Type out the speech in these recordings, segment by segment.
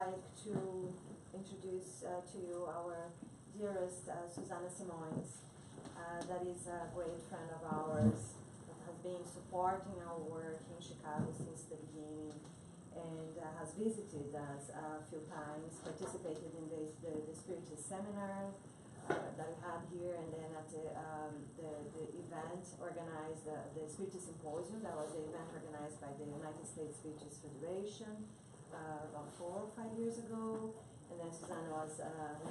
I'd like to introduce to you our dearest Suzana Simoes. That is a great friend of ours that has been supporting our work in Chicago since the beginning and has visited us a few times, participated in the Spiritist seminar that we had here, and then at the event organized, the Spiritist Symposium, that was the event organized by the United States Spiritist Federation about 4 or 5 years ago, and then Suzana was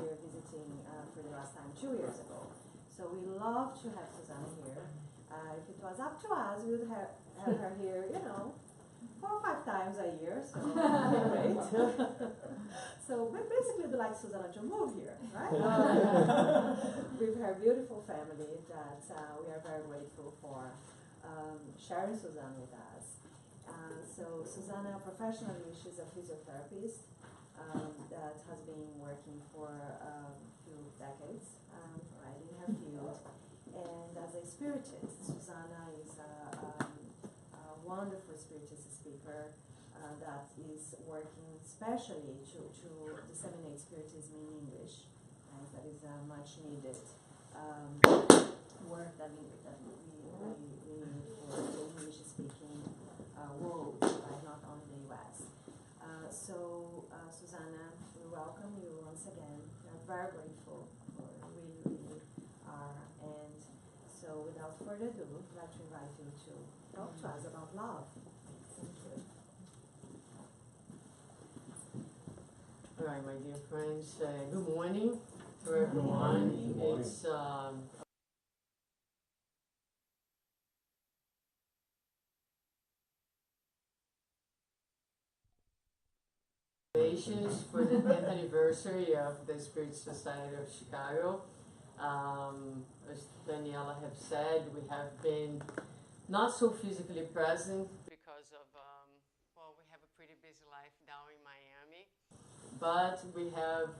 here visiting for the last time 2 years ago. So we love to have Suzana here. If it was up to us, we would have her here, 4 or 5 times a year, so great. So we basically would like Suzana to move here, right? With her beautiful family that we are very grateful for sharing Suzana with us. So Suzana, professionally, she's a physiotherapist that has been working for a few decades, right, in her field. And as a spiritist, Suzana is a wonderful spiritist speaker that is working especially to disseminate spiritism in English. And that is much needed work that we need for the English speaking world, right? Not only the US. Suzana, we welcome you once again. We are very grateful for really are. And so without further ado, I'd like to invite you to talk to us about love. Thank you. All right, my dear friends, good morning to everyone. It's congratulations for the 10th anniversary of the Spirit Society of Chicago. As Daniela have said, we have been not so physically present because of, we have a pretty busy life down in Miami. But we have,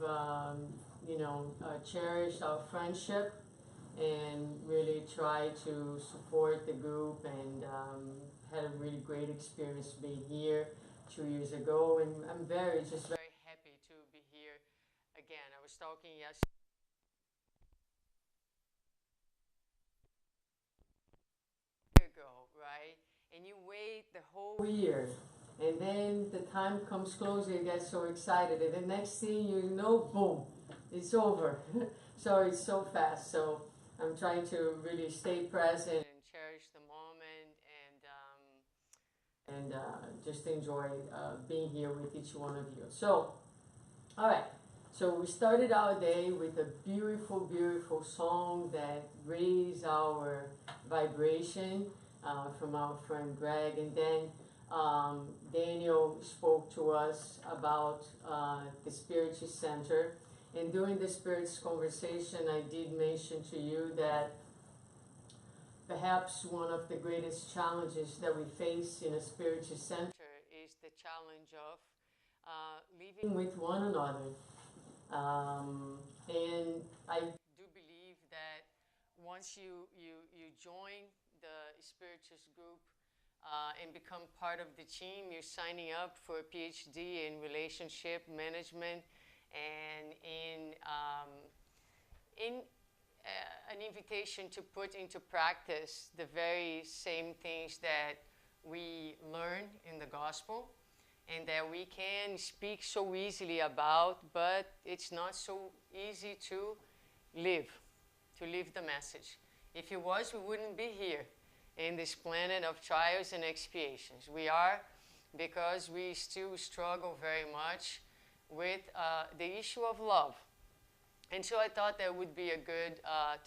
cherished our friendship and really tried to support the group and had a really great experience being here 2 years ago. And I'm very happy to be here again. I was talking yesterday ago, right? And you wait the whole year, and then the time comes closer, you get so excited, and the next thing you know, boom, it's over. So it's so fast. So I'm trying to really stay present and cherish the moment and just enjoy being here with each one of you. So, all right. So we started our day with a beautiful, beautiful song that raised our vibration from our friend Greg, and then Daniel spoke to us about the Spiritist Center. And during the Spirit's conversation, I did mention to you that perhaps one of the greatest challenges that we face in a Spiritist Center is the challenge of living with one another. And I do believe that once you join the Spiritist group and become part of the team, you're signing up for a PhD in relationship management and in an invitation to put into practice the very same things that we learn in the gospel and that we can speak so easily about, but it's not so easy to live the message. If it was, we wouldn't be here in this planet of trials and expiations. We are, because we still struggle very much with the issue of love. And so I thought that would be a good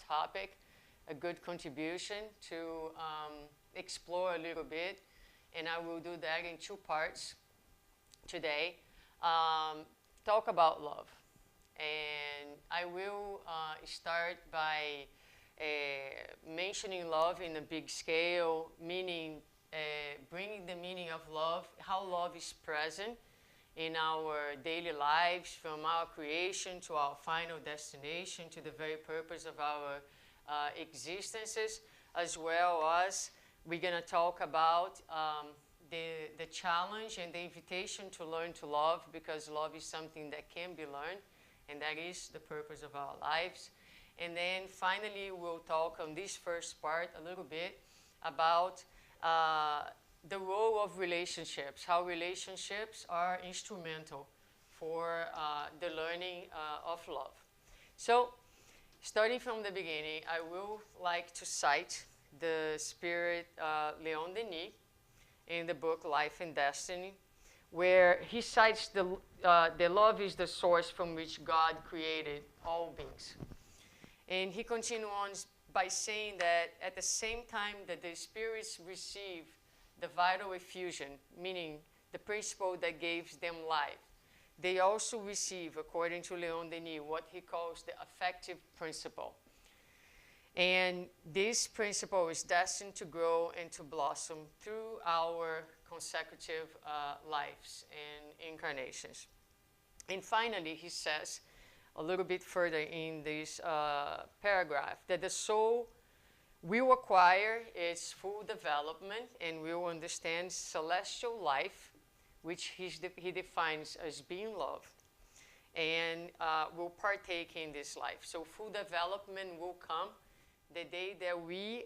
topic, a good contribution to explore a little bit. And I will do that in 2 parts today. Talk about love. And I will start by mentioning love in a big scale, meaning bringing the meaning of love, how love is present in our daily lives, from our creation to our final destination, to the very purpose of our existences, as well as we're going to talk about the challenge and the invitation to learn to love, because love is something that can be learned, and that is the purpose of our lives. And then finally, we'll talk on this first part a little bit about the role of relationships, how relationships are instrumental for the learning of love. So, starting from the beginning, I will like to cite the spirit Leon Denis in the book Life and Destiny, where he cites the love is the source from which God created all beings. And he continues on by saying that at the same time that the spirits receive the vital effusion, meaning the principle that gives them life, they also receive, according to Leon Denis, what he calls the affective principle. And this principle is destined to grow and to blossom through our consecutive lives and incarnations. And finally, he says, a little bit further in this paragraph, that the soul will acquire its full development and will understand celestial life, which he defines as being love, and will partake in this life. So full development will come the day that we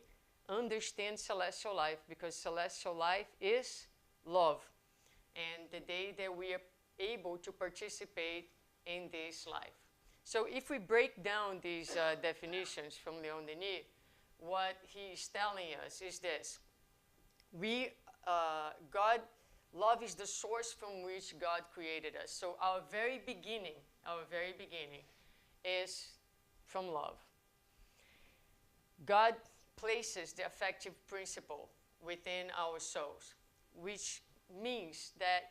understand celestial life, because celestial life is love, and the day that we are able to participate in this life. So if we break down these definitions from Leon Denis, what he is telling us is this: love is the source from which God created us. So our very beginning is from love. God places the affective principle within our souls, which means that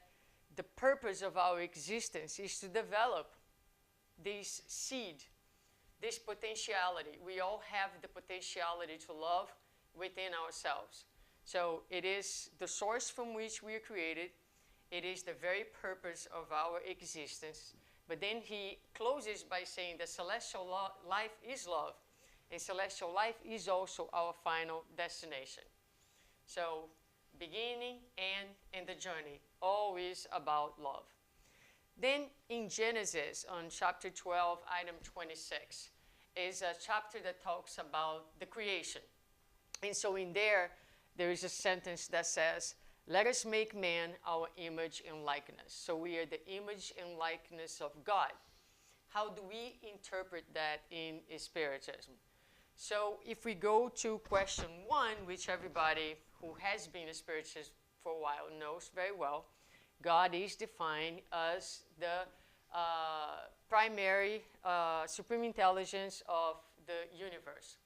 the purpose of our existence is to develop this seed, this potentiality. We all have the potentiality to love within ourselves. So it is the source from which we are created. It is the very purpose of our existence. But then he closes by saying that celestial life is love, and celestial life is also our final destination. So beginning and the journey, always about love. Then in Genesis, on chapter 12, item 26, is a chapter that talks about the creation. And so in there is a sentence that says, "Let us make man our image and likeness." So we are the image and likeness of God. How do we interpret that in Spiritism? So if we go to question 1, which everybody who has been a Spiritist for a while knows very well, God is defined as the primary supreme intelligence of the universe.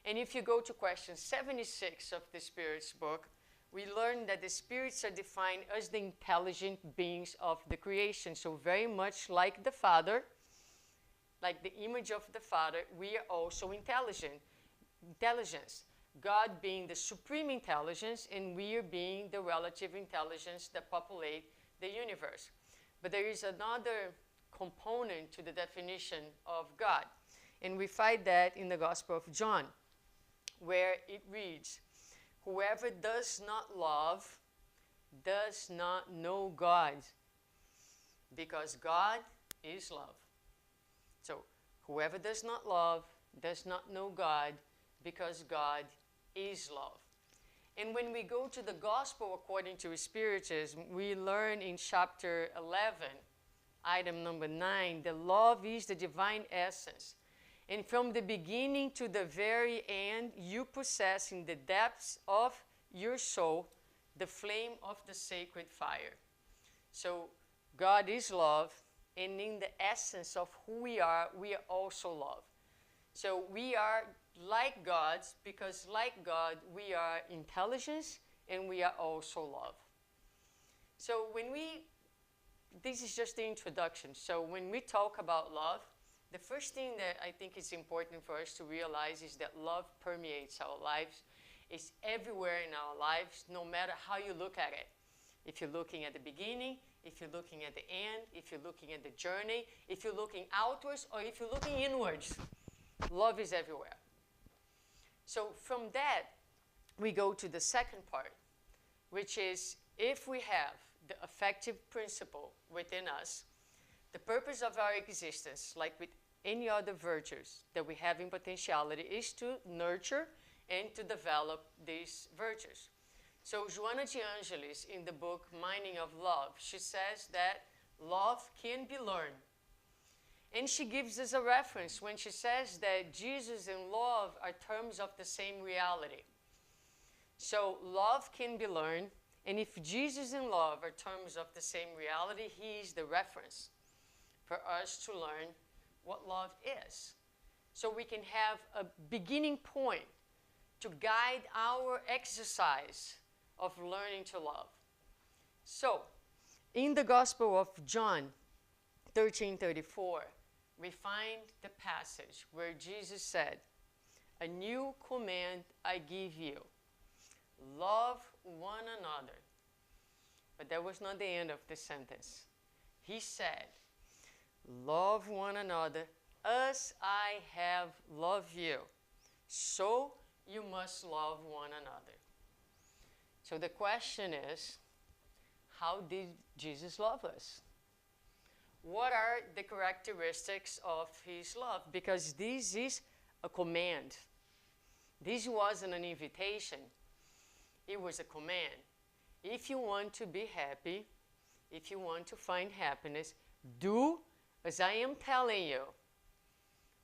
And if you go to question 76 of the Spirit's book, we learn that the spirits are defined as the intelligent beings of the creation. So very much like the Father, like the image of the Father, we are also intelligence. God being the supreme intelligence, and we are being the relative intelligence that populate the universe. But there is another component to the definition of God, and we find that in the Gospel of John, where it reads, "Whoever does not love does not know God, because God is love." So, whoever does not love does not know God, because God is love. And when we go to the Gospel according to Spiritism, we learn in chapter 11, item number 9, that love is the divine essence. And from the beginning to the very end, you possess in the depths of your soul the flame of the sacred fire. So God is love, and in the essence of who we are also love. So we are like gods, because like God, we are intelligence and we are also love. So this is just the introduction. So when we talk about love, the first thing that I think is important for us to realize is that love permeates our lives. It's everywhere in our lives, no matter how you look at it. If you're looking at the beginning, if you're looking at the end, if you're looking at the journey, if you're looking outwards, or if you're looking inwards, love is everywhere. So from that, we go to the second part, which is if we have the affective principle within us, the purpose of our existence, like with any other virtues that we have in potentiality, is to nurture and to develop these virtues. So Joana de Angelis, in the book Mining of Love, she says that love can be learned. And she gives us a reference when she says that Jesus and love are terms of the same reality. So love can be learned, and if Jesus and love are terms of the same reality, he is the reference for us to learn what love is. So we can have a beginning point to guide our exercise of learning to love. So, in the Gospel of John 13:34, we find the passage where Jesus said, "A new command I give you, love one another." But that was not the end of the sentence. He said, "Love one another as I have loved you, so you must love one another." So the question is, how did Jesus love us? What are the characteristics of his love? Because this is a command. This wasn't an invitation. It was a command. If you want to be happy, if you want to find happiness, do as I am telling you.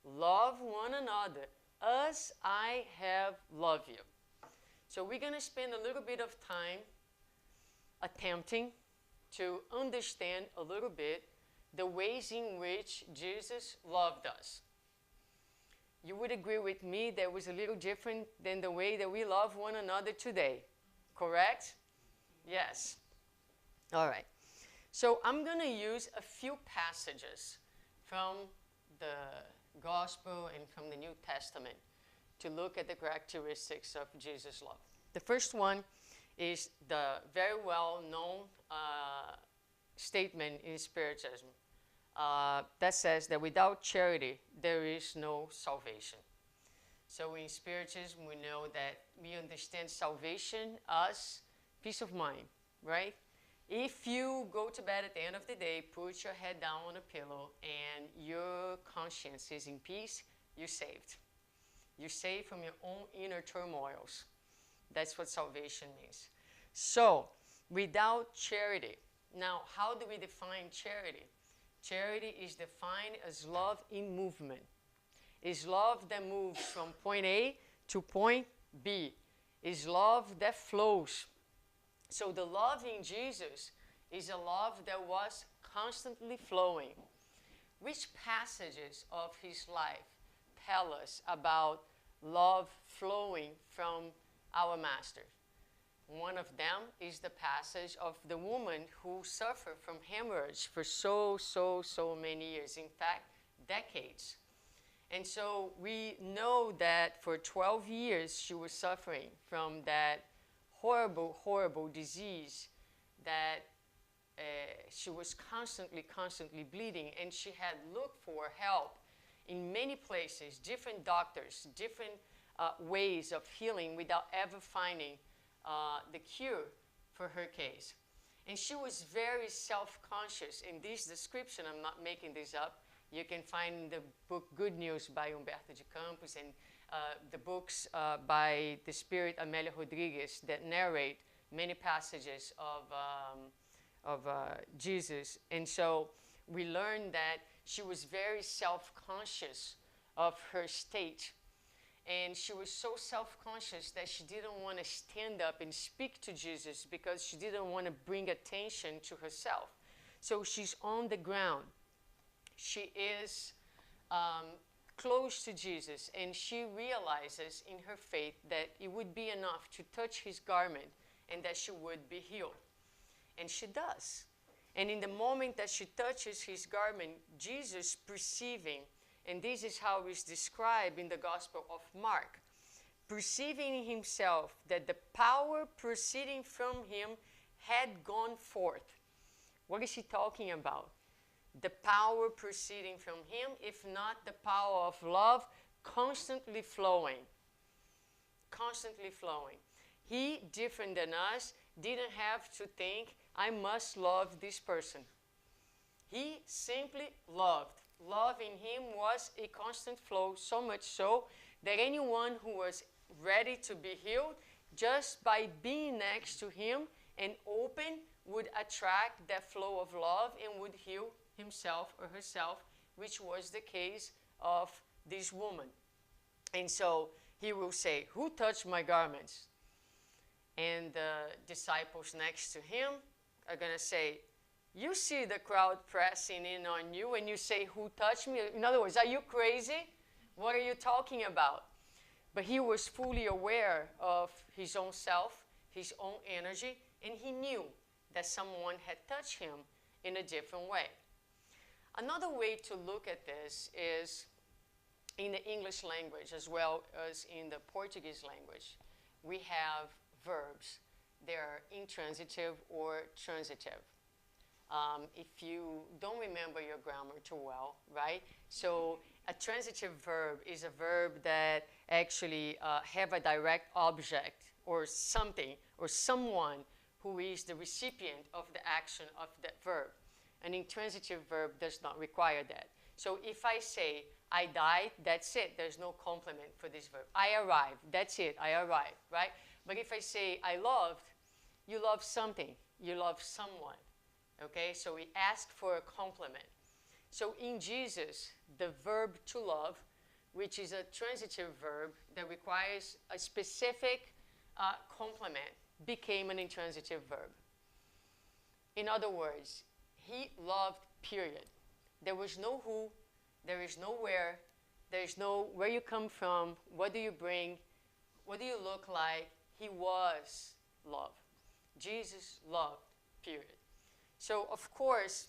Love one another as I have loved you. So we're going to spend a little bit of time attempting to understand a little bit the ways in which Jesus loved us. You would agree with me that it was a little different than the way that we love one another today, correct? Yes. All right. So I'm going to use a few passages from the Gospel and from the New Testament to look at the characteristics of Jesus' love. The first one is the very well-known statement in Spiritism that says that without charity, there is no salvation. So in Spiritism, we know that we understand salvation as peace of mind, right? If you go to bed at the end of the day, put your head down on a pillow, and your conscience is in peace, you're saved. You're saved from your own inner turmoils. That's what salvation means. So, without charity. Now, how do we define charity? Charity is defined as love in movement. It's love that moves from point A to point B. It's love that flows. So the love in Jesus is a love that was constantly flowing. Which passages of his life tell us about love flowing from our Master? One of them is the passage of the woman who suffered from hemorrhage for so many years. In fact, decades. And so we know that for 12 years she was suffering from that horrible disease, that she was constantly bleeding, and she had looked for help in many places, different doctors, different ways of healing without ever finding the cure for her case. And she was very self-conscious. In this description, I'm not making this up, you can find the book Good News by Humberto de Campos and the books by the Spirit Amélia Rodrigues that narrate many passages of Jesus. And so we learn that she was very self-conscious of her state. And she was so self-conscious that she didn't want to stand up and speak to Jesus because she didn't want to bring attention to herself. So she's on the ground. She is close to Jesus, and she realizes in her faith that it would be enough to touch his garment and that she would be healed. And she does. And in the moment that she touches his garment, Jesus, perceiving, and this is how it's described in the Gospel of Mark, perceiving in himself that the power proceeding from him had gone forth. What is he talking about? The power proceeding from him, if not the power of love, constantly flowing. Constantly flowing. He, different than us, didn't have to think, I must love this person. He simply loved. Love in him was a constant flow, so much so that anyone who was ready to be healed, just by being next to him and open, would attract that flow of love and would heal himself or herself, which was the case of this woman. And so he will say, who touched my garments? And the disciples next to him are going to say, you see the crowd pressing in on you and you say, who touched me? In other words, are you crazy? What are you talking about? But he was fully aware of his own self, his own energy, and he knew that someone had touched him in a different way. Another way to look at this is in the English language as well as in the Portuguese language. We have verbs. They're intransitive or transitive. If you don't remember your grammar too well, right? So a transitive verb is a verb that actually have a direct object or something or someone who is the recipient of the action of that verb. An intransitive verb does not require that. So if I say, I died, that's it. There's no complement for this verb. I arrived, that's it. I arrived, right? But if I say, I loved, you love something. You love someone. Okay, so we ask for a complement. So in Jesus, the verb to love, which is a transitive verb that requires a specific complement, became an intransitive verb. In other words, he loved, period. There was no who, there is no where, there is no where you come from, what do you bring, what do you look like. He was love. Jesus loved, period. So, of course,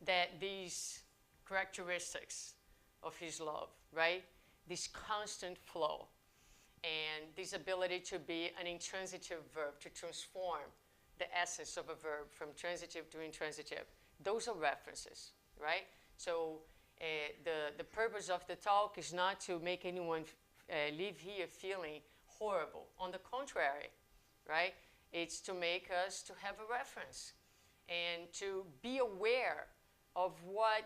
that these characteristics of his love, right? This constant flow and this ability to be an intransitive verb, to transform the essence of a verb from transitive to intransitive. Those are references, right? So the purpose of the talk is not to make anyone leave here feeling horrible. On the contrary, right? It's to make us to have a reference and to be aware of what,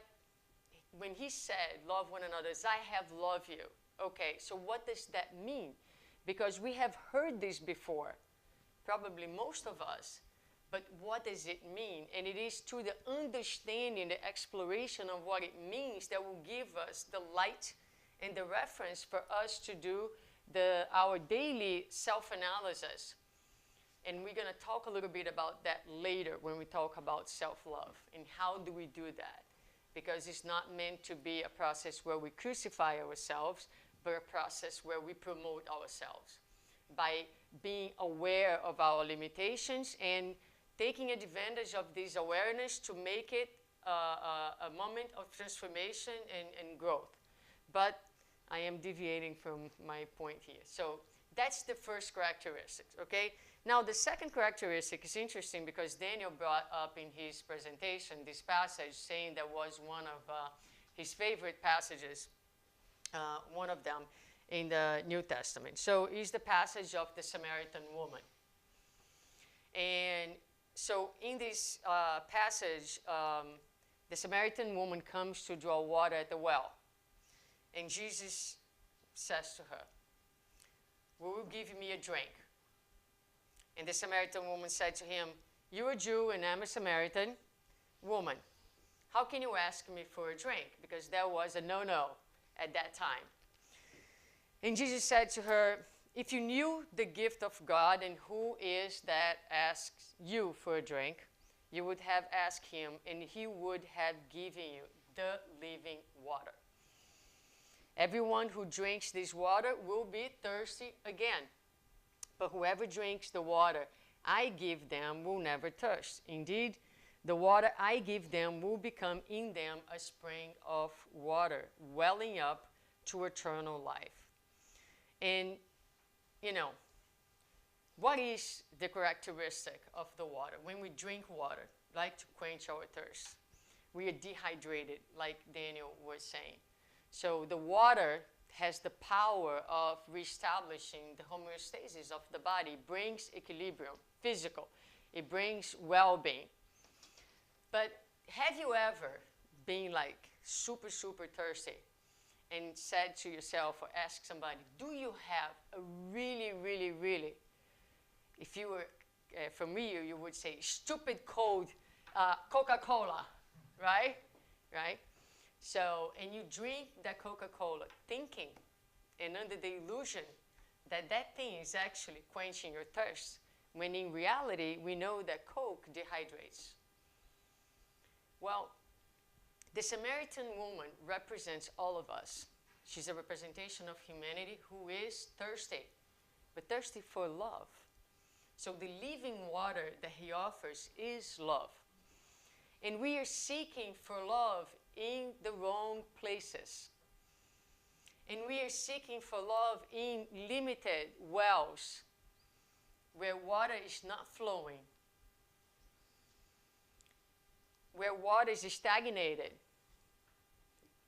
when he said, love one another, as I have loved you. Okay, so what does that mean? Because we have heard this before, probably most of us, but what does it mean? And it is through the understanding, the exploration of what it means that will give us the light and the reference for us to do our daily self-analysis. And we're going to talk a little bit about that later when we talk about self-love and how do we do that. Because it's not meant to be a process where we crucify ourselves, but a process where we promote ourselves by being aware of our limitations and taking advantage of this awareness to make it a moment of transformation and growth. But I am deviating from my point here. So that's the first characteristic, okay? Now, the second characteristic is interesting because Daniel brought up in his presentation this passage saying that was one of his favorite passages, one of them in the New Testament. So it's the passage of the Samaritan woman. And so in this passage, the Samaritan woman comes to draw water at the well. And Jesus says to her, will you give me a drink? And the Samaritan woman said to him, you're a Jew and I'm a Samaritan woman. How can you ask me for a drink? Because that was a no-no at that time. And Jesus said to her, if you knew the gift of God and who is that asks you for a drink, you would have asked him and he would have given you the living water. Everyone who drinks this water will be thirsty again. But whoever drinks the water I give them will never thirst. Indeed, the water I give them will become in them a spring of water, welling up to eternal life. And, you know, what is the characteristic of the water? When we drink water, like to quench our thirst, we are dehydrated, like Daniel was saying. So the water has the power of reestablishing the homeostasis of the body, brings equilibrium, physical. It brings well-being. But have you ever been like super, super thirsty and said to yourself or asked somebody, do you have a really, really, really, if you were from Rio, you would say stupid cold Coca-Cola, right? Right? So, and you drink that Coca-Cola thinking and under the illusion that that thing is actually quenching your thirst, when in reality, we know that Coke dehydrates. Well, the Samaritan woman represents all of us. She's a representation of humanity who is thirsty, but thirsty for love. So the living water that he offers is love. And we are seeking for love in the wrong places. And we are seeking for love in limited wells where water is not flowing, where water is stagnated,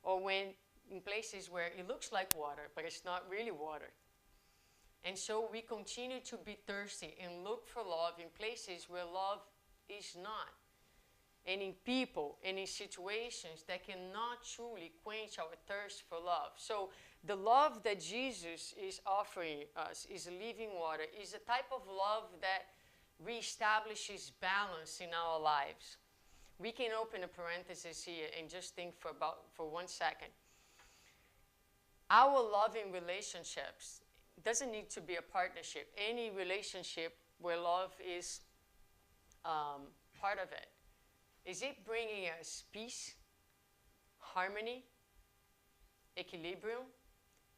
or when in places where it looks like water, but it's not really water. And so we continue to be thirsty and look for love in places where love is not, and in people and in situations that cannot truly quench our thirst for love. So the love that Jesus is offering us is a living water, is a type of love that reestablishes balance in our lives. We can open a parenthesis here and just think for 1 second. Our loving relationships doesn't need to be a partnership. Any relationship where love is part of it. Is it bringing us peace, harmony, equilibrium?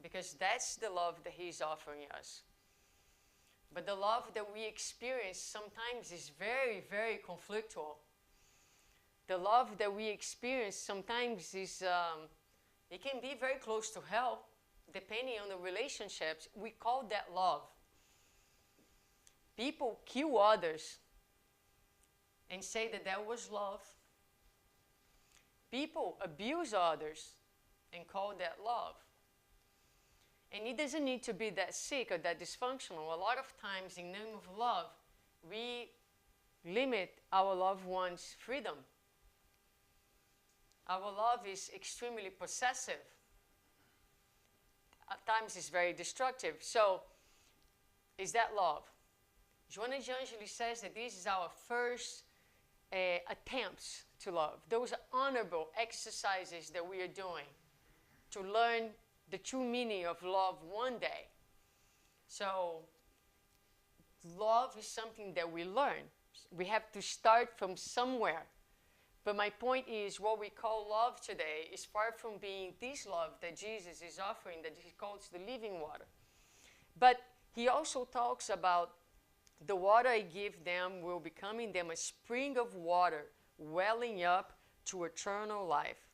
Because that's the love that he's offering us. But the love that we experience sometimes is very, very conflictual. The love that we experience sometimes is, it can be very close to hell, depending on the relationships. We call that love. People kill others and say that that was love. People abuse others and call that love. And it doesn't need to be that sick or that dysfunctional. A lot of times, in the name of love, we limit our loved ones' freedom. Our love is extremely possessive. At times it's very destructive. So, is that love? Joanna de Angelis says that this is our first attempts to love. Those are honorable exercises that we are doing to learn the true meaning of love one day. So, love is something that we learn. We have to start from somewhere. But my point is, what we call love today is far from being this love that Jesus is offering, that he calls the living water. But he also talks about the water I give them will become in them a spring of water welling up to eternal life.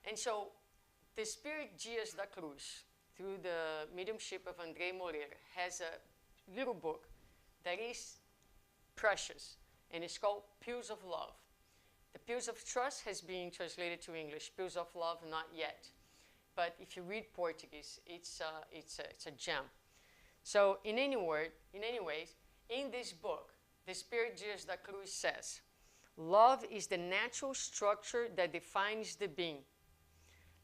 And so the Spirit Dias da Cruz, through the mediumship of André Moreira, has a little book that is precious, and it's called Pills of Love. The Pills of Trust has been translated to English. Pills of Love, not yet. But if you read Portuguese, it's a gem. So in any ways, in this book, the Spirit Dias da Cruz says, love is the natural structure that defines the being.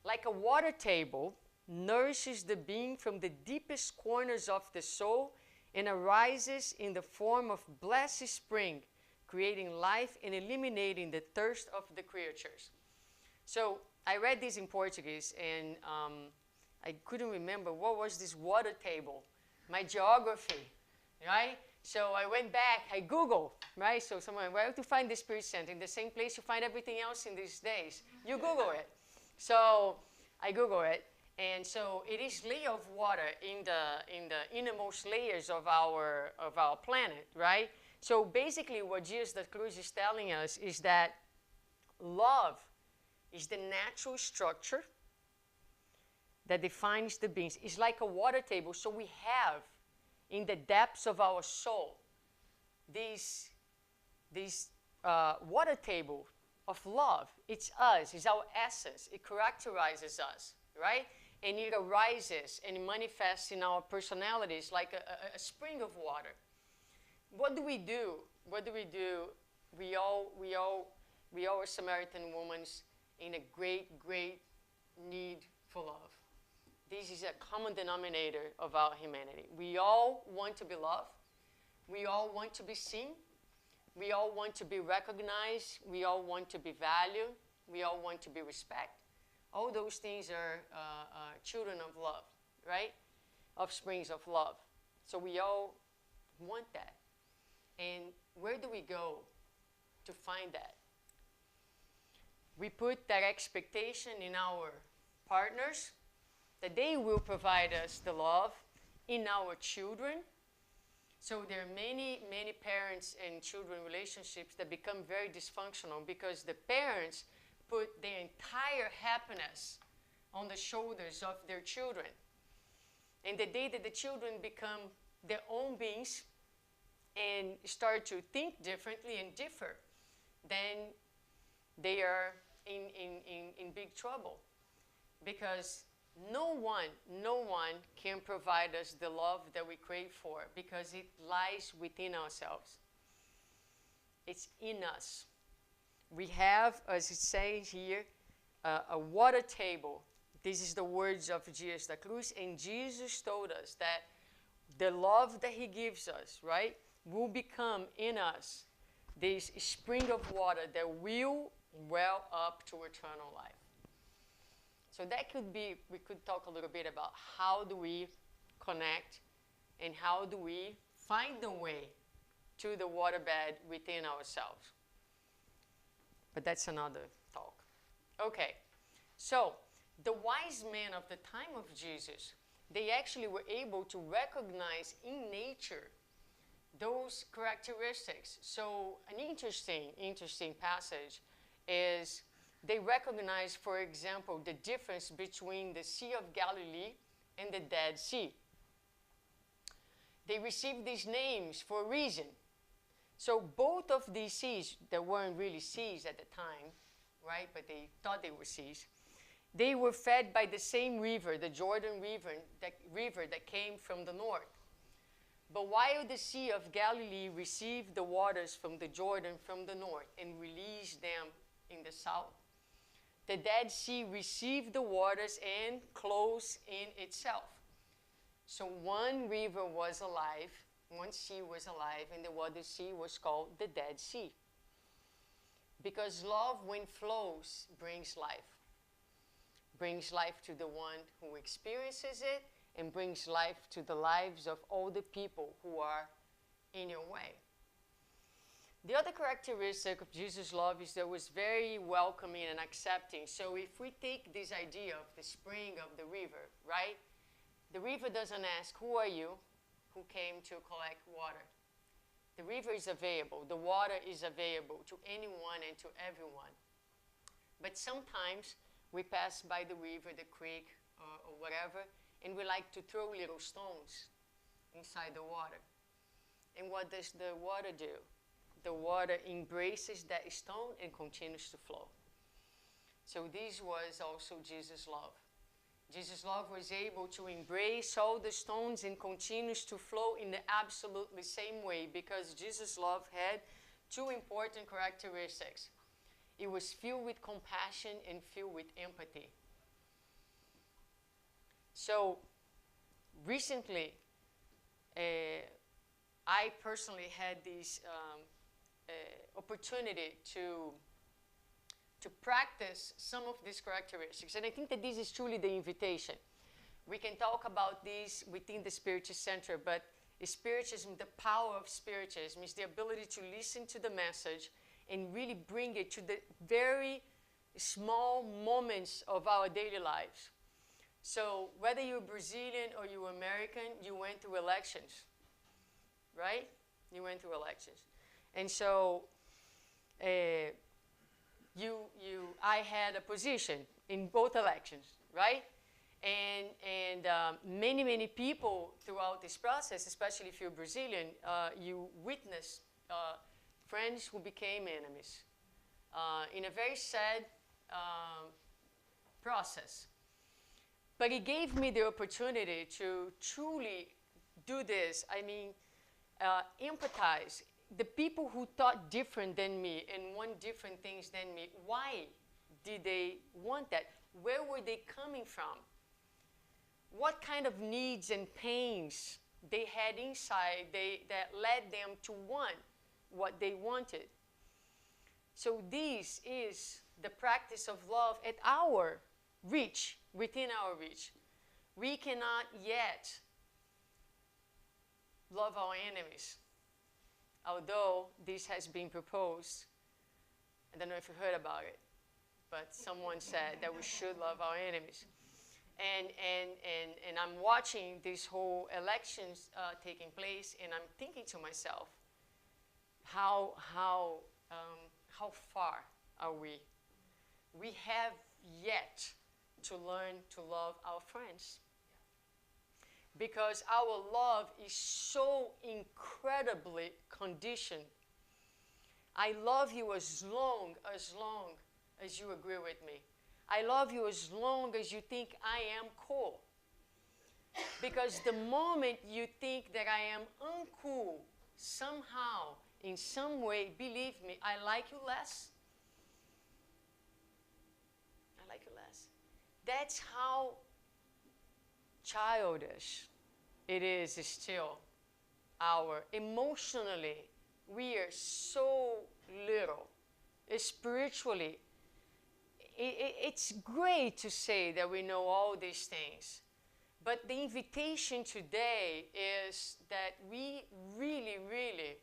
Like a water table, nourishes the being from the deepest corners of the soul and arises in the form of blessed spring, creating life and eliminating the thirst of the creatures. So I read this in Portuguese, and I couldn't remember what was this water table. My geography, right? So I went back, I Googled, right? So someone, where to find the Spirit Center? In the same place you find everything else in these days. You Google it. So I Google it, and so it is layer of water in the innermost layers of our planet, right? So basically what Dias da Cruz is telling us is that love is the natural structure that defines the beings. It's like a water table. So we have in the depths of our soul this water table of love. It's us. It's our essence. It characterizes us, right? And it arises and it manifests in our personalities like a spring of water. what do we do? What do we do? We all are Samaritan women in a great, great need for love. This is a common denominator of our humanity. We all want to be loved. We all want to be seen. We all want to be recognized. We all want to be valued. We all want to be respected. All those things are children of love, right? Offsprings of love. So we all want that. And where do we go to find that? We put that expectation in our partners, that they will provide us the love, in our children. So there are many, many parents and children relationships that become very dysfunctional because the parents put their entire happiness on the shoulders of their children. And the day that the children become their own beings and start to think differently and differ, then they are in big trouble. Because no one can provide us the love that we crave for, because it lies within ourselves. It's in us. We have, as it says here, a water table. This is the words of Jesus da Cruz, and Jesus told us that the love that he gives us, right, will become in us this spring of water that will well up to eternal life. So that could be, we could talk a little bit about how do we connect and how do we find the way to the waterbed within ourselves. But that's another talk. Okay, so the wise men of the time of Jesus, they actually were able to recognize in nature those characteristics. So an interesting passage is they recognize, for example, the difference between the Sea of Galilee and the Dead Sea. They received these names for a reason. So both of these seas, that weren't really seas at the time, right, but they thought they were seas, they were fed by the same river, the Jordan River that came from the north. But while the Sea of Galilee received the waters from the Jordan from the north and released them in the south, the Dead Sea received the waters and closed in itself. So one river was alive, one sea was alive, and the other sea was called the Dead Sea. Because love, when flows, brings life. Brings life to the one who experiences it, and brings life to the lives of all the people who are in your way. The other characteristic of Jesus' love is that it was very welcoming and accepting. So if we take this idea of the spring of the river, right? The river doesn't ask, who are you who came to collect water? The river is available. The water is available to anyone and to everyone. But sometimes we pass by the river, the creek, or whatever, and we like to throw little stones inside the water. And what does the water do? The water embraces that stone and continues to flow. So this was also Jesus' love. Jesus' love was able to embrace all the stones and continues to flow in the absolutely same way, because Jesus' love had two important characteristics. It was filled with compassion and filled with empathy. So recently, I personally had this opportunity to practice some of these characteristics. And I think that this is truly the invitation. We can talk about these within the Spiritist Center, but Spiritism, the power of Spiritism is the ability to listen to the message and really bring it to the very small moments of our daily lives. So whether you're Brazilian or you're American, you went through elections, right? You went through elections. And so I had a position in both elections, right? And many people throughout this process, especially if you're Brazilian, you witness friends who became enemies in a very sad process. But it gave me the opportunity to truly do this. I mean, empathize. The people who thought different than me and want different things than me, why did they want that? Where were they coming from? What kind of needs and pains they had inside that led them to want what they wanted? So this is the practice of love at our reach, within our reach. We cannot yet love our enemies, although this has been proposed. I don't know if you heard about it, but someone said that we should love our enemies. And I'm watching this whole elections taking place, and I'm thinking to myself, how far are we? We have yet to learn to love our friends, because our love is so incredibly conditioned. I love you as long as you agree with me. I love you as long as you think I am cool. Because the moment you think that I am uncool, somehow, in some way, believe me, I like you less. I like you less. That's how childish it is still. Emotionally, we are so little. Spiritually, it's great to say that we know all these things. But the invitation today is that we really, really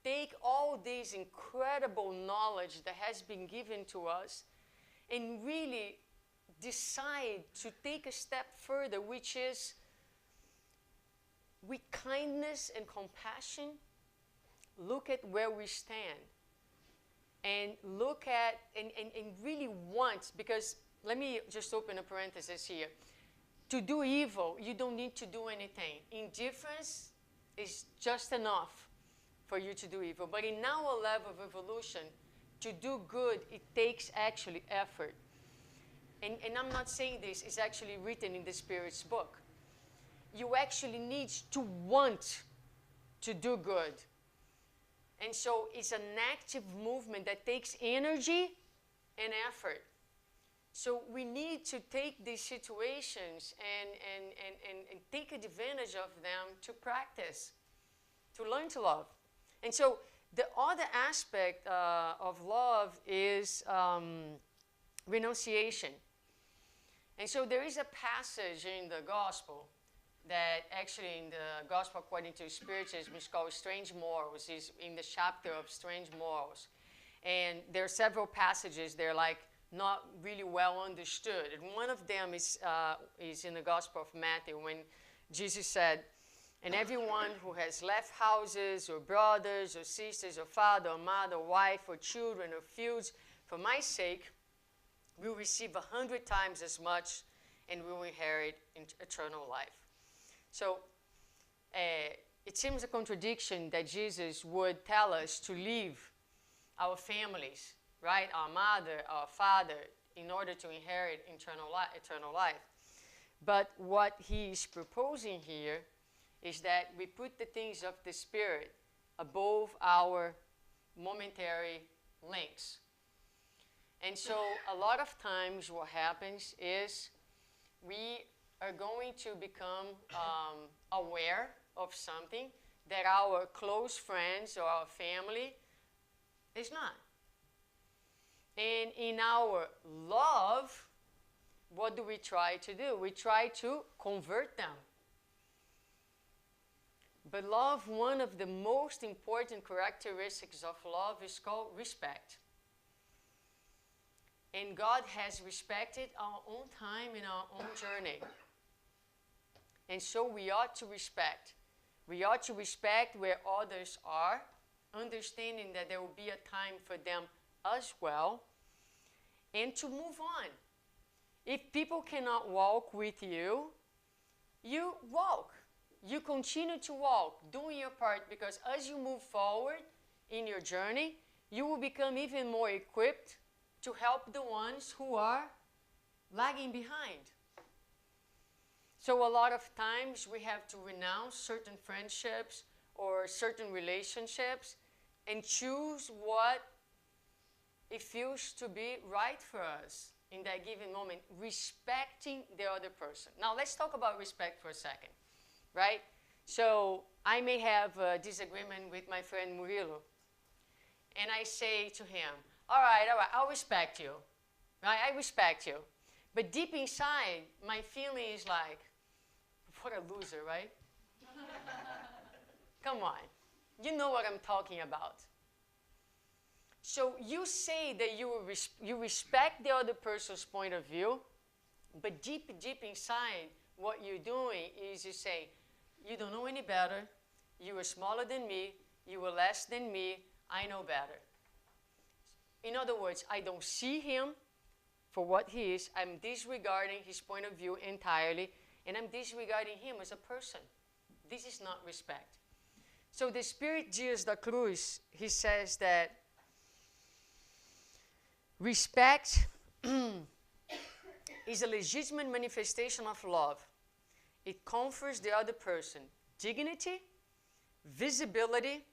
take all this incredible knowledge that has been given to us and really decide to take a step further, which is with kindness and compassion, look at where we stand and look at and really want, because let me just open a parenthesis here. To do evil, you don't need to do anything. Indifference is just enough for you to do evil. But in our level of evolution, to do good, it takes actually effort. And I'm not saying this, it's actually written in the Spirit's book. You actually need to want to do good. And so it's an active movement that takes energy and effort. So we need to take these situations and take advantage of them to practice, to learn to love. And so the other aspect of love is renunciation. And so there is a passage in the gospel that actually in the gospel according to Spiritism is called Strange Morals. Is in the chapter of Strange Morals. And there are several passages, they're like not really well understood. And one of them is in the Gospel of Matthew when Jesus said, and everyone who has left houses or brothers or sisters or father or mother or wife or children or fields for my sake will receive 100 times as much and will inherit eternal life. So it seems a contradiction that Jesus would tell us to leave our families, right? Our mother, our father, in order to inherit eternal life. But what he is proposing here is that we put the things of the Spirit above our momentary links. And so a lot of times what happens is we are going to become aware of something that our close friends or our family is not. And in our love, what do we try to do? We try to convert them. But love, one of the most important characteristics of love is called respect. And God has respected our own time and our own journey. And so we ought to respect. We ought to respect where others are, understanding that there will be a time for them as well, and to move on. If people cannot walk with you, you walk. You continue to walk, doing your part, because as you move forward in your journey, you will become even more equipped to help the ones who are lagging behind. So a lot of times we have to renounce certain friendships or certain relationships and choose what it feels to be right for us in that given moment, respecting the other person. Now, let's talk about respect for a second, right? So I may have a disagreement with my friend Murilo, and I say to him, all right, I'll respect you, right? I respect you. But deep inside, my feeling is like, what a loser, right? Come on. You know what I'm talking about. So you say that you respect the other person's point of view, but deep inside, what you're doing is you say, you don't know any better, you are smaller than me, you are less than me, I know better. In other words, I don't see him for what he is, I'm disregarding his point of view entirely, and I'm disregarding him as a person. This is not respect. So the Spirit Jesus da Cruz, he says that respect is a legitimate manifestation of love. It confers the other person dignity, visibility,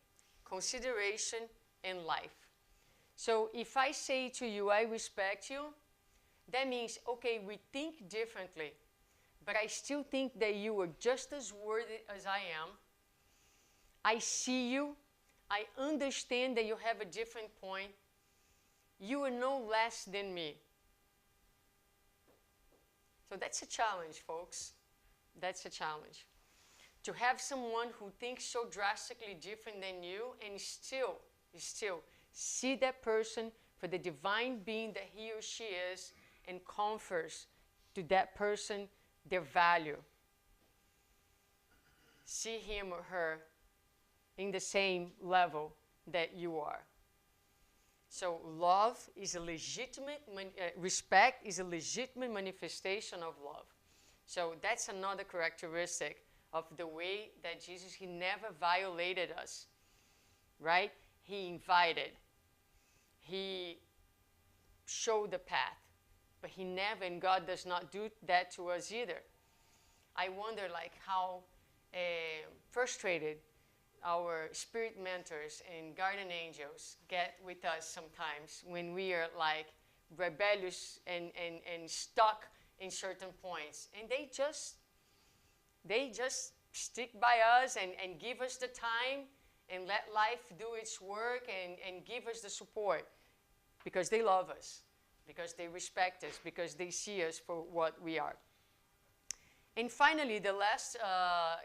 consideration, and life. So if I say to you, I respect you, that means, okay, we think differently, but I still think that you are just as worthy as I am. I see you. I understand that you have a different point. You are no less than me. So that's a challenge, folks. That's a challenge. To have someone who thinks so drastically different than you and still see that person for the divine being that he or she is and confers to that person their value. See him or her in the same level that you are. So love is a legitimate, respect is a legitimate manifestation of love. So that's another characteristic of the way that Jesus, he never violated us, right? He invited. He showed the path. But he never, and God does not do that to us either. I wonder like how frustrated our spirit mentors and guardian angels get with us sometimes when we are like rebellious and stuck in certain points. And they just stick by us and give us the time and let life do its work and give us the support because they love us, because they respect us, because they see us for what we are. And finally, the last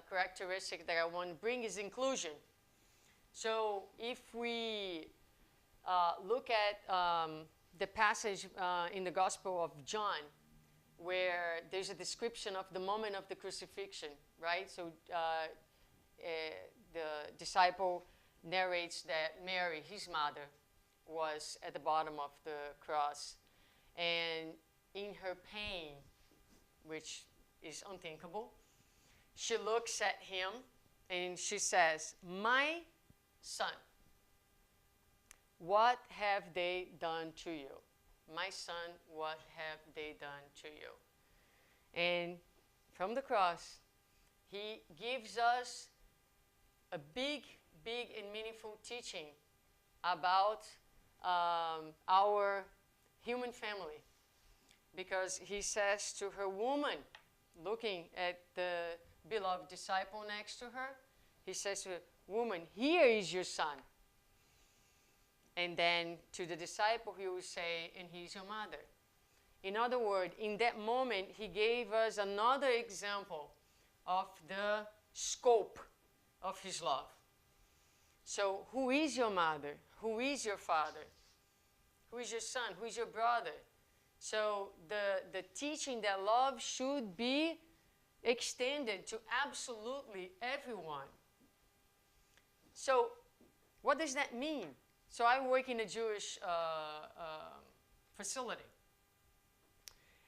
characteristic that I want to bring is inclusion. So if we look at the passage in the Gospel of John, where there's a description of the moment of the crucifixion, right? So the disciple narrates that Mary, his mother, was at the bottom of the cross. And in her pain, which is unthinkable, she looks at him and she says, "My son, what have they done to you? My son, what have they done to you?" And from the cross, he gives us a big and meaningful teaching about our human family. Because he says to her, "Woman," looking at the beloved disciple next to her, he says to her, "Woman, here is your son." And then to the disciple, he will say, "And he's your mother." In other words, in that moment, he gave us another example of the scope of his love. So who is your mother? Who is your father? Who is your son? Who is your brother? So the teaching that love should be extended to absolutely everyone. So what does that mean? So I work in a Jewish facility.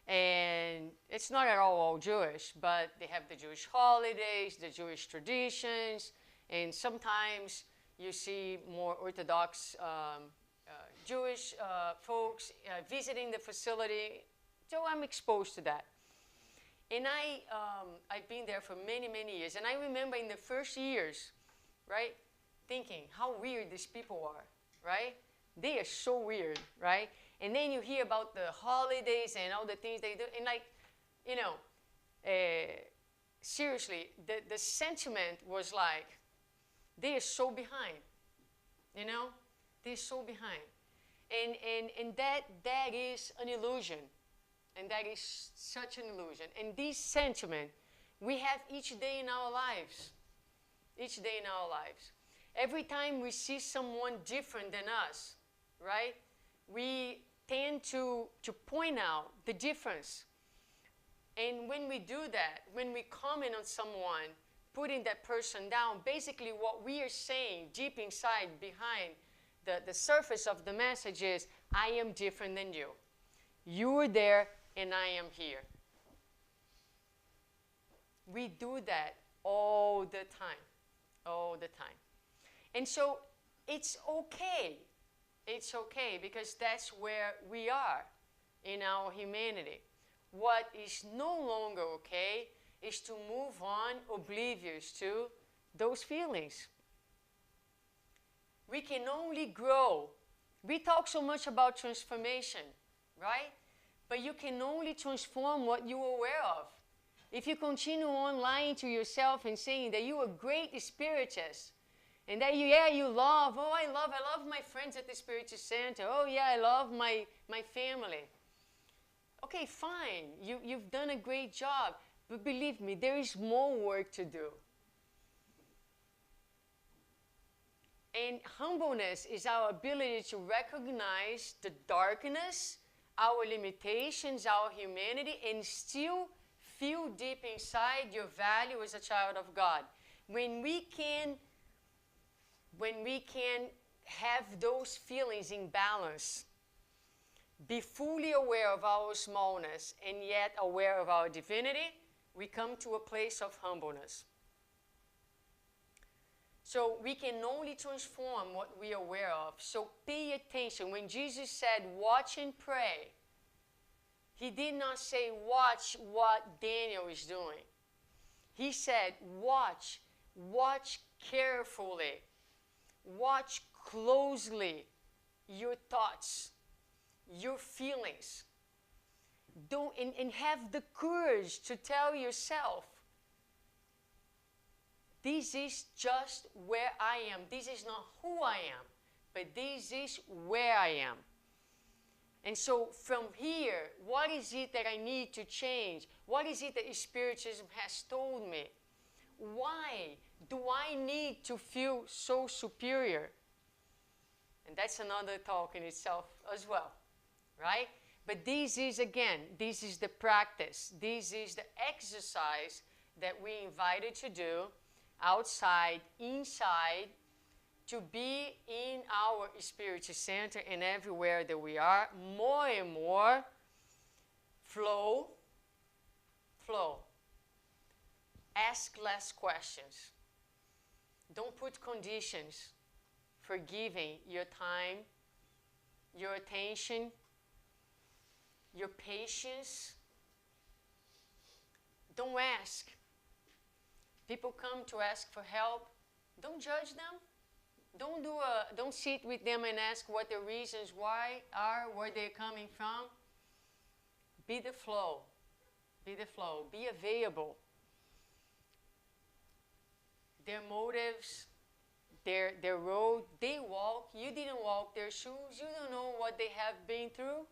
And it's not at all Jewish, but they have the Jewish holidays, the Jewish traditions, and sometimes you see more Orthodox Jewish folks visiting the facility. So I'm exposed to that. And I've been there for many years. And I remember in the first years right? Thinking how weird these people are, right? They are so weird, right? And then you hear about the holidays and all the things they do, and like, you know, seriously, the sentiment was like, they are so behind, you know? They're so behind. And that is an illusion. And that is such an illusion. And this sentiment we have each day in our lives. Each day in our lives. Every time we see someone different than us, right? We tend to point out the difference. And when we do that, when we comment on someone, putting that person down, basically what we are saying deep inside, behind the surface of the message is, I am different than you. You are there and I am here. We do that all the time. All the time. And so it's okay. It's okay because that's where we are in our humanity. What is no longer okay is to move on oblivious to those feelings. We can only grow. We talk so much about transformation, right? But you can only transform what you're aware of. If you continue on lying to yourself and saying that you're a great spiritist, and that you love, I love my friends at the Spiritist Center. Oh yeah, I love my family. Okay, fine, you've done a great job, but believe me, there is more work to do. And humbleness is our ability to recognize the darkness, our limitations, our humanity, and still feel deep inside your value as a child of God. When we can have those feelings in balance, be fully aware of our smallness and yet aware of our divinity, we come to a place of humbleness. So we can only transform what we are aware of. So pay attention. When Jesus said, watch and pray, he did not say, watch what Daniel is doing. He said, watch carefully, watch closely your thoughts, your feelings. And have the courage to tell yourself, this is just where I am. This is not who I am, but this is where I am. And so from here, what is it that I need to change? What is it that Spiritism has told me? Why do I need to feel so superior? And that's another talk in itself as well, right? But this is, again, this is the practice. This is the exercise that we invited to do, outside, inside, to be in our Spiritist Center and everywhere that we are, more and more, flow. Ask less questions. Don't put conditions for giving your time, your attention, your patience. Don't ask. People come to ask for help. Don't judge them. Don't sit with them and ask what the reasons why are, where they're coming from. Be the flow. Be the flow. Be available. Their motives, their road, they walk. You didn't walk their shoes. You don't know what they have been through.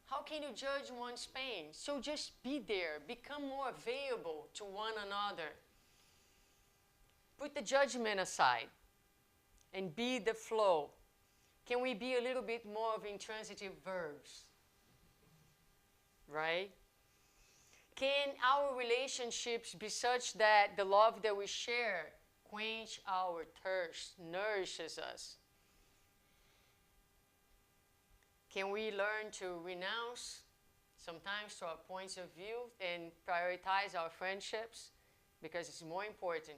How can you judge one's pain? So just be there. Become more available to one another. Put the judgment aside and be the flow. Can we be a little bit more of intransitive verbs? Right? Can our relationships be such that the love that we share quench our thirst, nourishes us? Can we learn to renounce sometimes to our points of view and prioritize our friendships? Because it's more important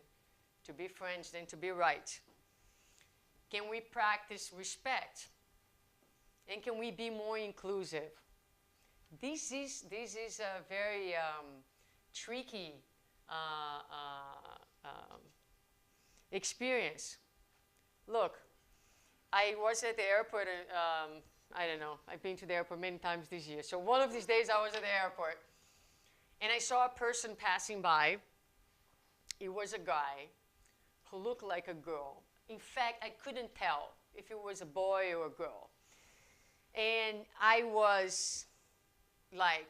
to be friends than to be right. Can we practice respect? And can we be more inclusive? This is a very tricky experience. Look, I was at the airport, I don't know, I've been to the airport many times this year. So one of these days I was at the airport and I saw a person passing by. It was a guy who looked like a girl. In fact, I couldn't tell if it was a boy or a girl. And I was like,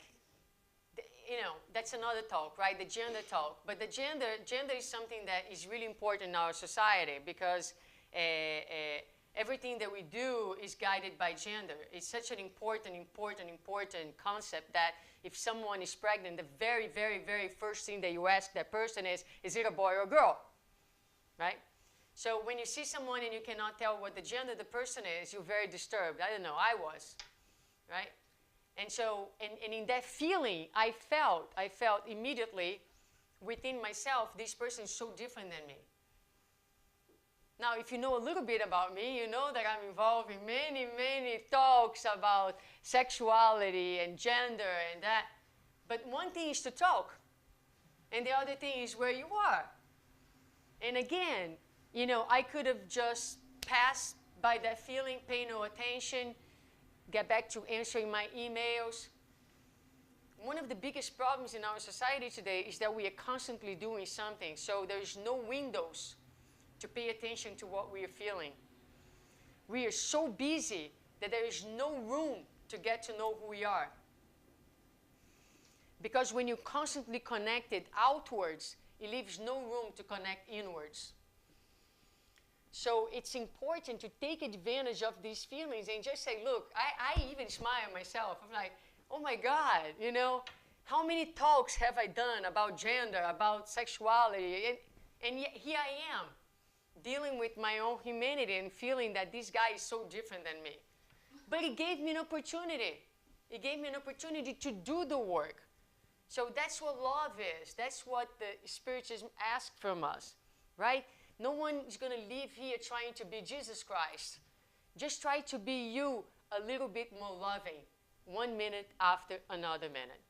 you know, that's another talk, right? The gender talk. But the gender is something that is really important in our society because everything that we do is guided by gender. It's such an important concept that if someone is pregnant, the very, very, very first thing that you ask that person is it a boy or a girl, right? So when you see someone and you cannot tell what the gender of the person is, you're very disturbed. I don't know, I was, right? And so, and in that feeling, I felt immediately within myself, this person is so different than me. Now, if you know a little bit about me, you know that I'm involved in many, many talks about sexuality and gender and that. But one thing is to talk, and the other thing is where you are. And again, you know, I could have just passed by that feeling, pay no attention, get back to answering my emails. One of the biggest problems in our society today is that we are constantly doing something, so there's no windows to pay attention to what we are feeling. We are so busy that there is no room to get to know who we are. Because when you're constantly connected outwards, it leaves no room to connect inwards. So it's important to take advantage of these feelings and just say, look, I even smile myself. I'm like, oh my God, you know, how many talks have I done about gender, about sexuality? And yet here I am, dealing with my own humanity and feeling that this guy is so different than me. But it gave me an opportunity. It gave me an opportunity to do the work. So that's what love is. That's what the Spiritism asks from us, right? No one is going to leave here trying to be Jesus Christ. Just try to be you a little bit more loving, 1 minute after another minute.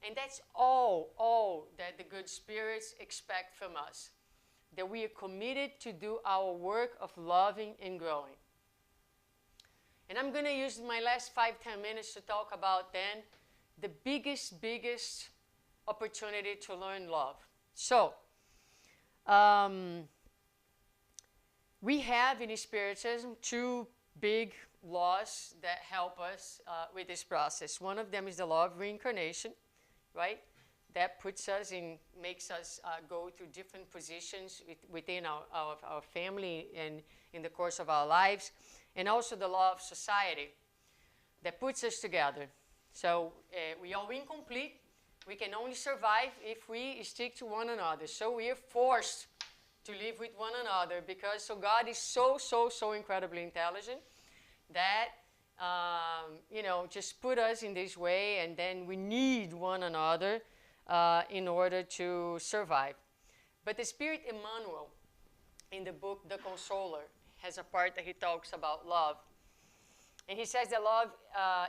And that's all that the good spirits expect from us. That we are committed to do our work of loving and growing. And I'm going to use my last 5-10 minutes to talk about then the biggest opportunity to learn love. So, we have in Spiritism 2 big laws that help us with this process. One of them is the law of reincarnation, right? That puts us in, makes us go through different positions within our family and in the course of our lives. And also the law of society that puts us together. So we are incomplete. We can only survive if we stick to one another. So we are forced to live with one another because so God is so incredibly intelligent that you know, just put us in this way, and then we need one another in order to survive. But the Spirit Emmanuel in the book The Consoler has a part that he talks about love. And he says that love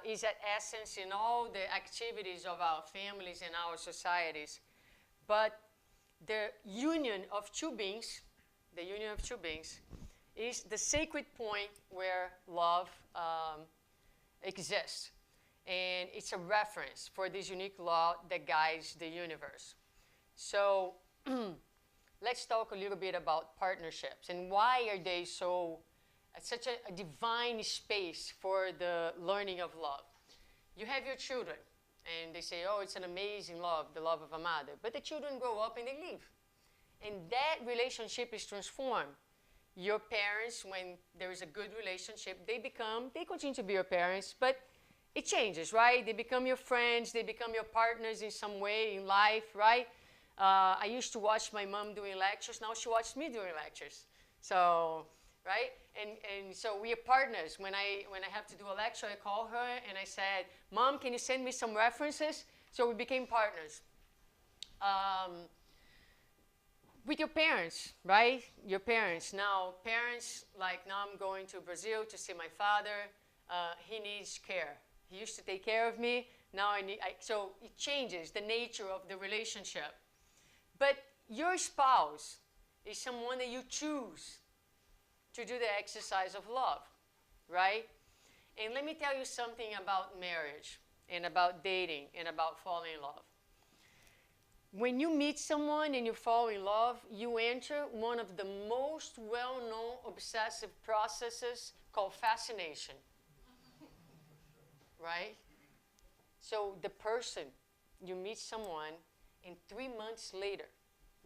is at essence in all the activities of our families and our societies. But the union of two beings, is the sacred point where love exists. And it's a reference for this unique law that guides the universe. So let's talk a little bit about partnerships and why are they so such a divine space for the learning of love. You have your children, and they say, oh, it's an amazing love, the love of a mother. But the children grow up and they leave. And that relationship is transformed. Your parents, when there is a good relationship, they continue to be your parents, but it changes, right? They become your friends, they become your partners in some way in life, right? I used to watch my mom doing lectures, now she watches me doing lectures. So, right? And so we are partners. When I have to do a lecture, I call her and I said, Mom, can you send me some references? So we became partners. With your parents, right? Your parents. Now, parents, like now I'm going to Brazil to see my father. He needs care. He used to take care of me. Now so it changes the nature of the relationship. But your spouse is someone that you choose to do the exercise of love, right? And let me tell you something about marriage and about dating and about falling in love. When you meet someone and you fall in love, you enter one of the most well-known obsessive processes called fascination, right? So the person, you meet someone, and 3 months later,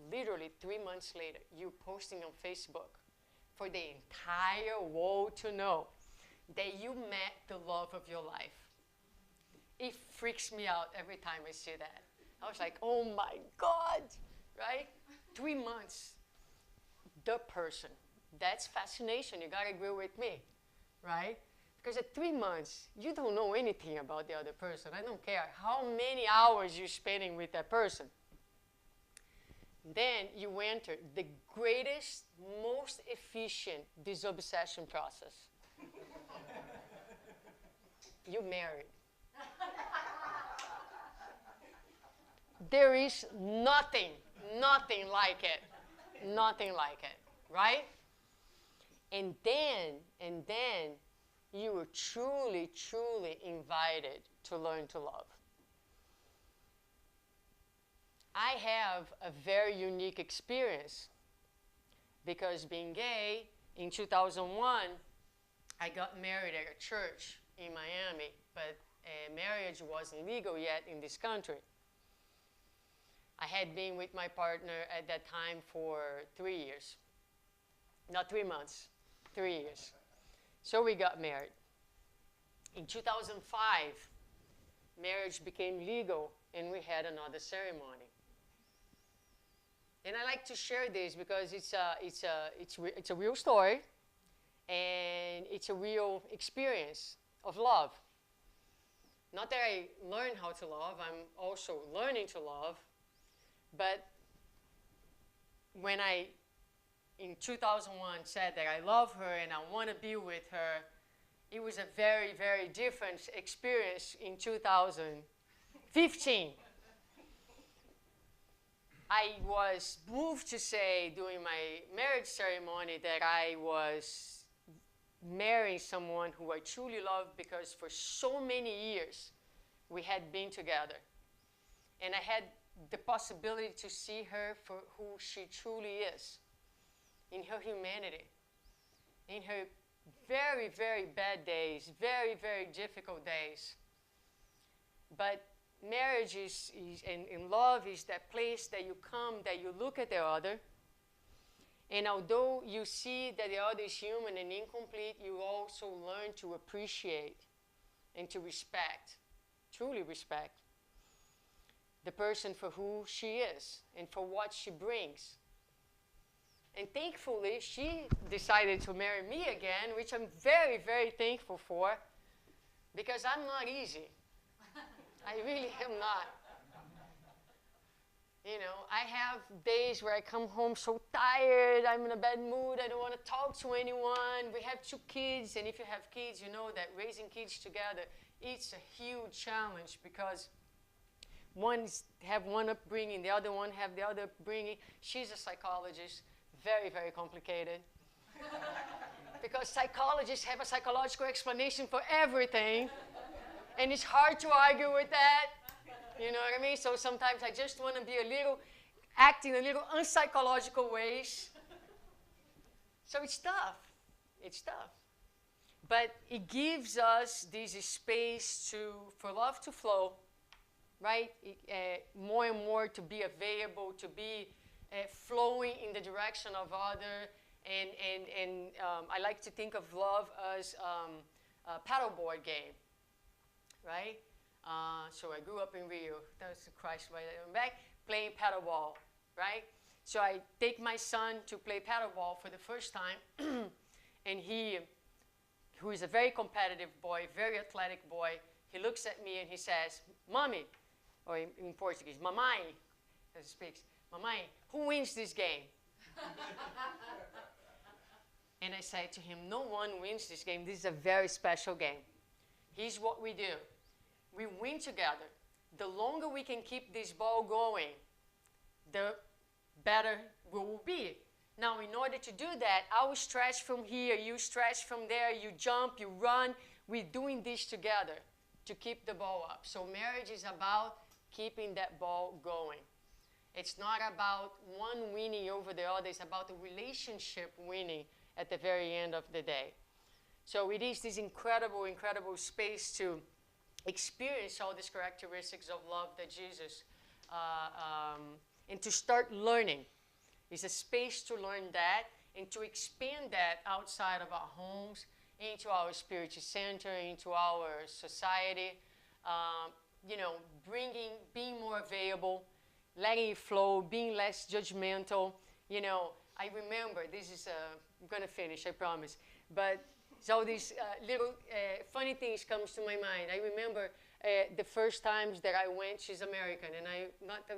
literally 3 months later, you're posting on Facebook for the entire world to know that you met the love of your life. It freaks me out every time I see that. I was like, oh my God, right? 3 months, the person. That's fascination. You gotta agree with me, right? Because at 3 months, you don't know anything about the other person. I don't care how many hours you're spending with that person. Then you enter the greatest, most efficient disobsession process. You married. There is nothing like it. Nothing like it, right? And then you were truly, truly invited to learn to love. I have a very unique experience because being gay, in 2001, I got married at a church in Miami, but marriage wasn't legal yet in this country. I had been with my partner at that time for 3 years. Not 3 months, 3 years. So we got married. In 2005, marriage became legal and we had another ceremony. And I like to share this because it's a real story and it's a real experience of love. Not that I learned how to love, I'm also learning to love. But when I, in 2001, said that I love her and I want to be with her, it was a very, very different experience in 2015. I was moved to say during my marriage ceremony that I was marrying someone who I truly loved because for so many years we had been together. And I had the possibility to see her for who she truly is, in her humanity, in her very, very bad days, very, very difficult days. But marriage and love is that place that you come, that you look at the other, and although you see that the other is human and incomplete, you also learn to appreciate and to respect, truly respect, the person for who she is and for what she brings. And thankfully, she decided to marry me again, which I'm very, very thankful for, because I'm not easy. I really am not. You know, I have days where I come home so tired, I'm in a bad mood, I don't want to talk to anyone. We have 2 kids, and if you have kids, you know that raising kids together, it's a huge challenge because one have one upbringing, the other one have the other upbringing. She's a psychologist, very, very complicated. Because psychologists have a psychological explanation for everything, and it's hard to argue with that. You know what I mean? So sometimes I just want to be acting a little unpsychological ways. So it's tough. It's tough. But it gives us this space for love to flow, right? More and more to be available, to be flowing in the direction of other. And I like to think of love as a paddleboard game, right? So I grew up in Rio. That's Christ right there. I'm back playing paddleball, right? So I take my son to play paddleball for the first time, and he, who is a very competitive boy, very athletic boy, he looks at me and he says, "Mommy," or in Portuguese, "Mamãe," as he speaks, "Mamãe, who wins this game?" And I say to him, "No one wins this game. This is a very special game. Here's what we do. We win together. The longer we can keep this ball going, the better we will be. Now, in order to do that, I will stretch from here, you stretch from there, you jump, you run. We're doing this together to keep the ball up. So marriage is about keeping that ball going. It's not about one winning over the other. It's about the relationship winning at the very end of the day. So it is this incredible, incredible space to experience all these characteristics of love that Jesus, and to start learning. It's a space to learn that and to expand that outside of our homes, into our Spiritist center, into our society. Being more available, letting it flow, being less judgmental. I remember, I'm going to finish, I promise. But so these little funny things comes to my mind. I remember the first times that I went, she's American, and I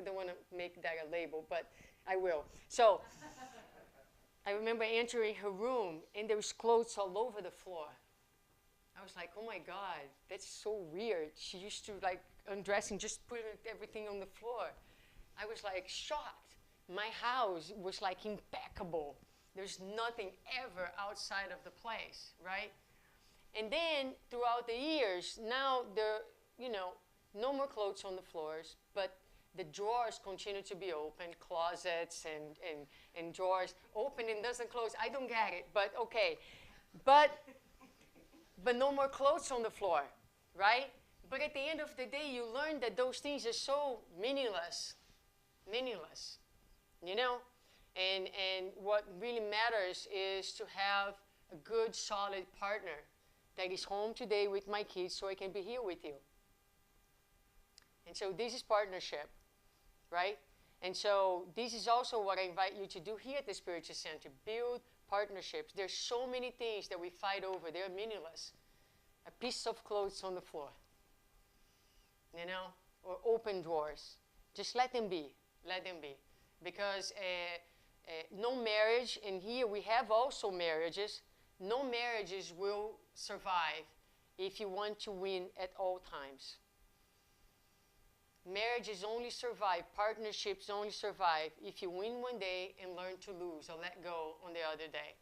don't want to make that a label, but I will. So I remember entering her room, and there was clothes all over the floor. I was like, oh my God, that's so weird. She used to like undress and just put everything on the floor. I was like shocked. My house was like impeccable. There's nothing ever outside of the place, right? And then throughout the years, now there, no more clothes on the floors, but the drawers continue to be open, closets and drawers open and doesn't close. I don't get it, but okay. But no more clothes on the floor, right? But at the end of the day, you learn that those things are so meaningless, And what really matters is to have a good, solid partner that is home today with my kids so I can be here with you. And so this is partnership, right? And so this is also what I invite you to do here at the Spiritist Center. Build partnerships. There's so many things that we fight over. They're meaningless. A piece of clothes on the floor, or open drawers. Just let them be. Let them be. Because no marriage, and here we have also marriages, no marriages will survive if you want to win at all times. Marriages only survive, partnerships only survive if you win one day and learn to lose or let go on the other day.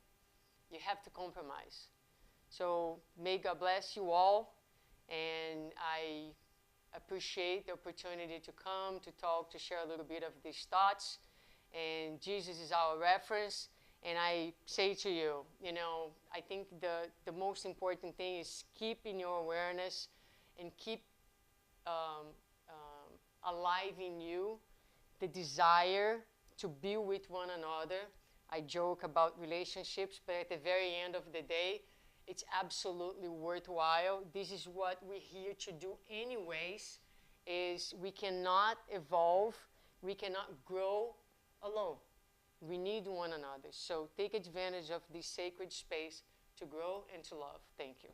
You have to compromise. So may God bless you all, and I appreciate the opportunity to come, to talk, to share a little bit of these thoughts. And Jesus is our reference. And I say to you, I think the most important thing is keep in your awareness and keep alive in you the desire to be with one another. I joke about relationships, but at the very end of the day, it's absolutely worthwhile. This is what we're here to do anyways, is we cannot evolve, we cannot grow alone. We need one another. So take advantage of this sacred space to grow and to love. Thank you.